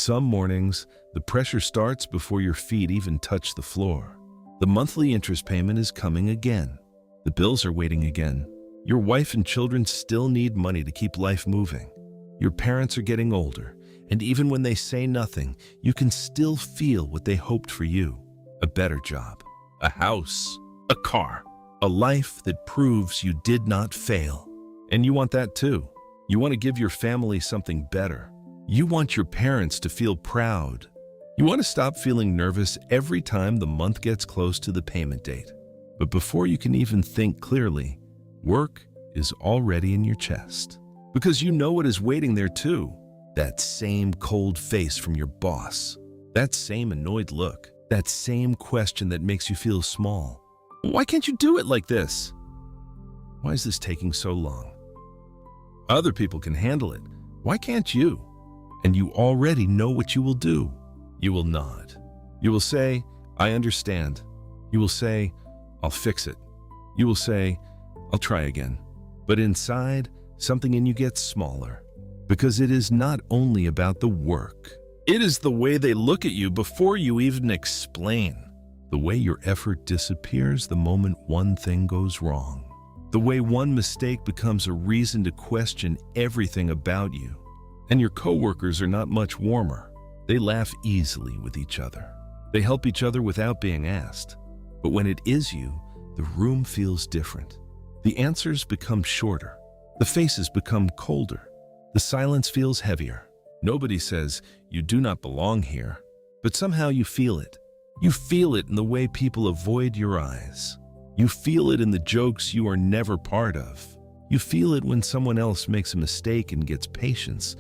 Some mornings, the pressure starts before your feet even touch the floor. The monthly interest payment is coming again. The bills are waiting again. Your wife and children still need money to keep life moving. Your parents are getting older, and even when they say nothing, you can still feel what they hoped for you. A better job, a house, a car, a life that proves you did not fail. And you want that too. You want to give your family something better. You want your parents to feel proud. You want to stop feeling nervous every time the month gets close to the payment date. But before you can even think clearly, work is already in your chest. Because you know what is waiting there too. That same cold face from your boss. That same annoyed look. That same question that makes you feel small. Why can't you do it like this? Why is this taking so long? Other people can handle it. Why can't you? And you already know what you will do. You will nod. You will say, I understand. You will say, I'll fix it. You will say, I'll try again. But inside, something in you gets smaller. Because it is not only about the work. It is the way they look at you before you even explain. The way your effort disappears the moment one thing goes wrong. The way one mistake becomes a reason to question everything about you. And your coworkers are not much warmer. They laugh easily with each other. They help each other without being asked. But when it is you, the room feels different. The answers become shorter. The faces become colder. The silence feels heavier. Nobody says, you do not belong here. But somehow you feel it. You feel it in the way people avoid your eyes. You feel it in the jokes you are never part of. You feel it when someone else makes a mistake and gets patience.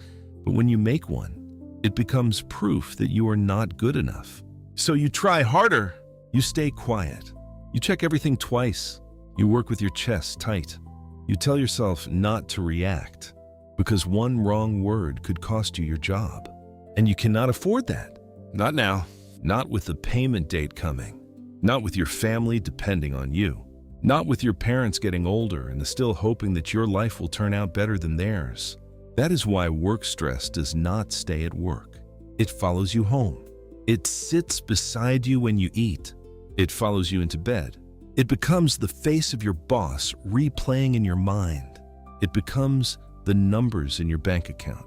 But when you make one, it becomes proof that you are not good enough. So you try harder. You stay quiet. You check everything twice. You work with your chest tight. You tell yourself not to react because one wrong word could cost you your job. And you cannot afford that. Not now. Not with the payment date coming. Not with your family depending on you. Not with your parents getting older and still hoping that your life will turn out better than theirs. That is why work stress does not stay at work. It follows you home. It sits beside you when you eat. It follows you into bed. It becomes the face of your boss replaying in your mind. It becomes the numbers in your bank account.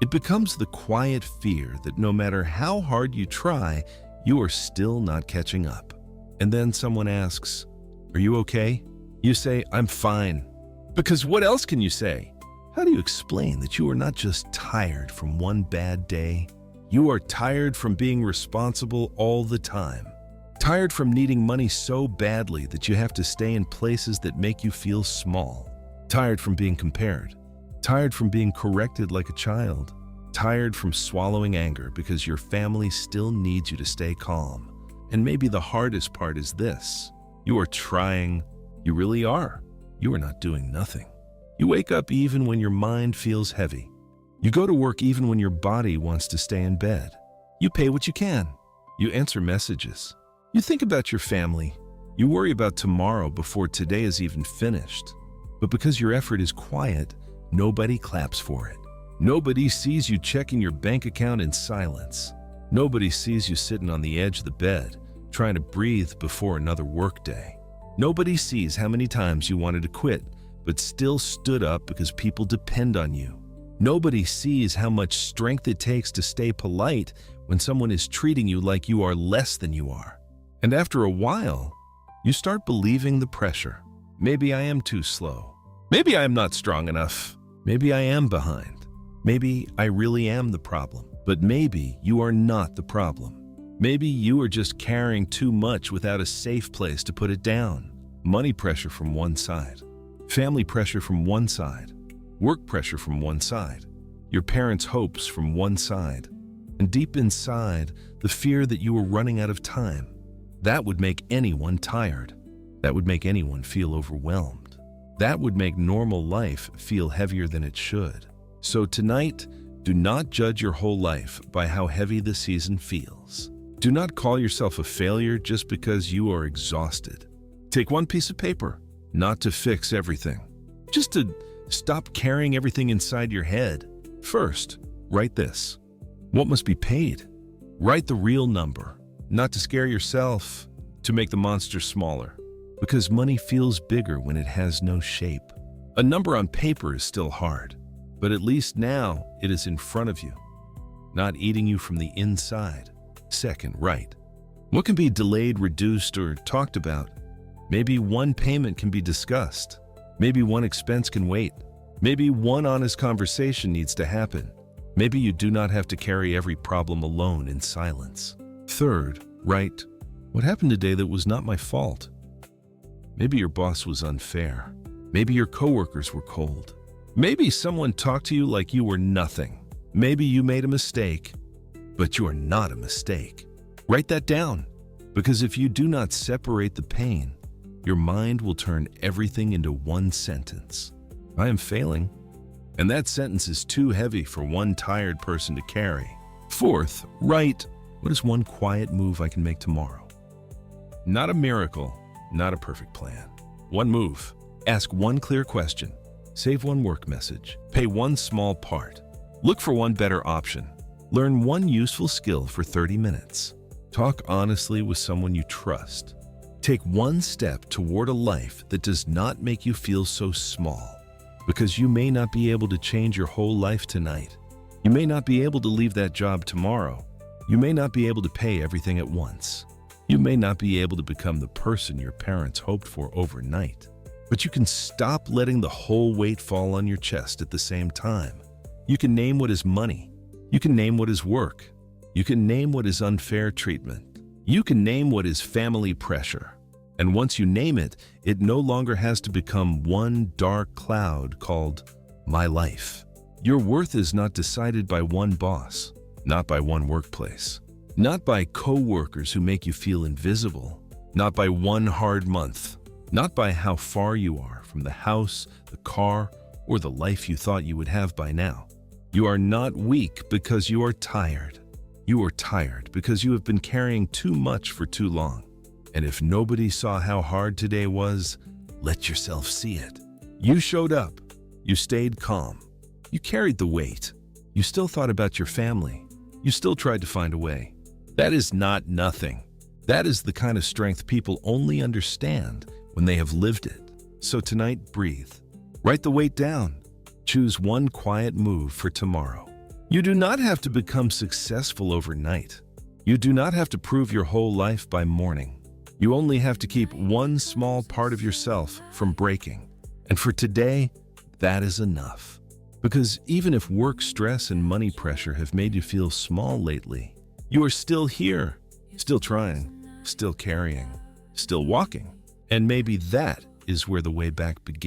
It becomes the quiet fear that no matter how hard you try, you are still not catching up. And then someone asks, are you okay? You say, I'm fine. Because what else can you say? How do you explain that you are not just tired from one bad day? You are tired from being responsible all the time. Tired from needing money so badly that you have to stay in places that make you feel small. Tired from being compared. Tired from being corrected like a child. Tired from swallowing anger because your family still needs you to stay calm. And maybe the hardest part is this. You are trying. You really are. You are not doing nothing. You wake up even when your mind feels heavy. You go to work even when your body wants to stay in bed. You pay what you can. You answer messages. You think about your family. You worry about tomorrow before today is even finished. But because your effort is quiet, nobody claps for it. Nobody sees you checking your bank account in silence. Nobody sees you sitting on the edge of the bed, trying to breathe before another workday. Nobody sees how many times you wanted to quit, but still stood up because people depend on you. Nobody sees how much strength it takes to stay polite when someone is treating you like you are less than you are. And after a while, you start believing the pressure. Maybe I am too slow. Maybe I am not strong enough. Maybe I am behind. Maybe I really am the problem. But maybe you are not the problem. Maybe you are just carrying too much without a safe place to put it down. Money pressure from one side. Family pressure from one side. Work pressure from one side. Your parents' hopes from one side. And deep inside, the fear that you are running out of time. That would make anyone tired. That would make anyone feel overwhelmed. That would make normal life feel heavier than it should. So tonight, do not judge your whole life by how heavy the season feels. Do not call yourself a failure just because you are exhausted. Take one piece of paper, not to fix everything, just to stop carrying everything inside your head. First, write this. What must be paid? Write the real number, not to scare yourself, to make the monster smaller. Because money feels bigger when it has no shape. A number on paper is still hard, but at least now it is in front of you, not eating you from the inside. Second, write. What can be delayed, reduced, or talked about? Maybe one payment can be discussed. Maybe one expense can wait. Maybe one honest conversation needs to happen. Maybe you do not have to carry every problem alone in silence. Third, write. What happened today that was not my fault? Maybe your boss was unfair. Maybe your coworkers were cold. Maybe someone talked to you like you were nothing. Maybe you made a mistake, but you are not a mistake. Write that down, because if you do not separate the pain, your mind will turn everything into one sentence. I am failing. And that sentence is too heavy for one tired person to carry. Fourth, write. What is one quiet move I can make tomorrow? Not a miracle, not a perfect plan. One move. Ask one clear question. Save one work message. Pay one small part. Look for one better option. Learn one useful skill for 30 minutes. Talk honestly with someone you trust. Take one step toward a life that does not make you feel so small. Because you may not be able to change your whole life tonight. You may not be able to leave that job tomorrow. You may not be able to pay everything at once. You may not be able to become the person your parents hoped for overnight. But you can stop letting the whole weight fall on your chest at the same time. You can name what is money. You can name what is work. You can name what is unfair treatment. You can name what is family pressure. And once you name it, it no longer has to become one dark cloud called my life. Your worth is not decided by one boss, not by one workplace, not by coworkers who make you feel invisible, not by one hard month, not by how far you are from the house, the car, or the life you thought you would have by now. You are not weak because you are tired. You are tired because you have been carrying too much for too long. And if nobody saw how hard today was, let yourself see it. You showed up. You stayed calm. You carried the weight. You still thought about your family. You still tried to find a way. That is not nothing. That is the kind of strength people only understand when they have lived it. So tonight, breathe. Write the weight down. Choose one quiet move for tomorrow. You do not have to become successful overnight. You do not have to prove your whole life by morning. You only have to keep one small part of yourself from breaking. And for today, that is enough. Because even if work stress and money pressure have made you feel small lately, you are still here, still trying, still carrying, still walking. And maybe that is where the way back begins.